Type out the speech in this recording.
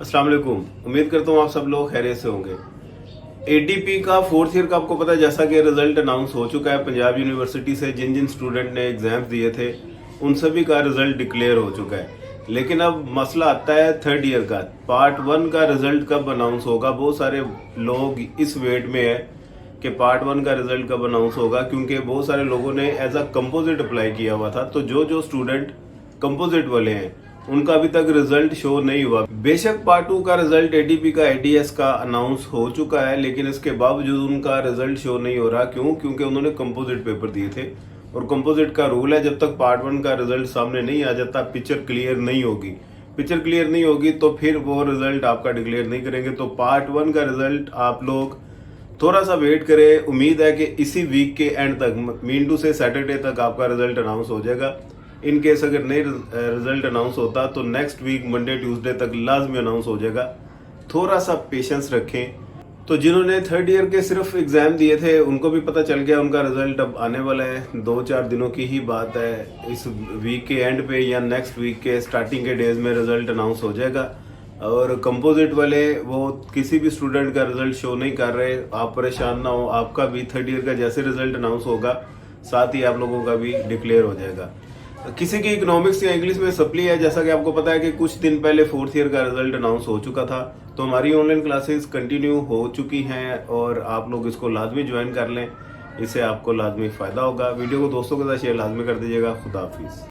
अस्सलाम वालेकुम। उम्मीद करता हूँ आप सब लोग खैरियत से होंगे। एडीपी का फोर्थ ईयर का आपको पता है, जैसा कि रिजल्ट अनाउंस हो चुका है पंजाब यूनिवर्सिटी से। जिन जिन स्टूडेंट ने एग्जाम्स दिए थे उन सभी का रिजल्ट डिक्लेयर हो चुका है। लेकिन अब मसला आता है थर्ड ईयर का। पार्ट वन का रिजल्ट कब अनाउंस होगा। बहुत सारे लोग इस वेट में है कि पार्ट वन का रिजल्ट कब अनाउंस होगा, क्योंकि बहुत सारे लोगों ने एज अ कंपोजिट अप्लाई किया हुआ था। तो जो जो स्टूडेंट कंपोजिट वाले हैं उनका अभी तक रिजल्ट शो नहीं हुआ। बेशक पार्ट टू का रिजल्ट एडीपी का एडीएस का अनाउंस हो चुका है, लेकिन इसके बावजूद उनका रिजल्ट शो नहीं हो रहा। क्यों? क्योंकि उन्होंने कंपोजिट पेपर दिए थे और कंपोजिट का रूल है, जब तक पार्ट वन का रिजल्ट सामने नहीं आ जाता पिक्चर क्लियर नहीं होगी। पिक्चर क्लियर नहीं होगी तो फिर वो रिजल्ट आपका डिक्लेयर नहीं करेंगे। तो पार्ट वन का रिजल्ट आप लोग थोड़ा सा वेट करें। उम्मीद है कि इसी वीक के एंड तक, मीन टू से सैटरडे तक आपका रिजल्ट अनाउंस हो जाएगा। इन केस अगर नहीं रिजल्ट अनाउंस होता तो नेक्स्ट वीक मंडे ट्यूसडे तक लाजमी अनाउंस हो जाएगा। थोड़ा सा पेशेंस रखें। तो जिन्होंने थर्ड ईयर के सिर्फ एग्जाम दिए थे उनको भी पता चल गया उनका रिजल्ट अब आने वाला है। 2-4 दिनों की ही बात है। इस वीक के एंड पे या नेक्स्ट वीक के स्टार्टिंग के डेज में रिजल्ट अनाउंस हो जाएगा। और कंपोजिट वाले वो किसी भी स्टूडेंट का रिजल्ट शो नहीं कर रहे, आप परेशान ना हो। आपका भी थर्ड ईयर का जैसे रिजल्ट अनाउंस होगा साथ ही आप लोगों का भी डिक्लेयर हो जाएगा। किसी की इकोनॉमिक्स या इंग्लिश में सप्ली है, जैसा कि आपको पता है कि कुछ दिन पहले फोर्थ ईयर का रिजल्ट अनाउंस हो चुका था। तो हमारी ऑनलाइन क्लासेस कंटिन्यू हो चुकी हैं और आप लोग इसको लाजमी ज्वाइन कर लें। इससे आपको लाजमी फायदा होगा। वीडियो को दोस्तों के साथ शेयर लाजमी कर दीजिएगा। खुदा हाफिज।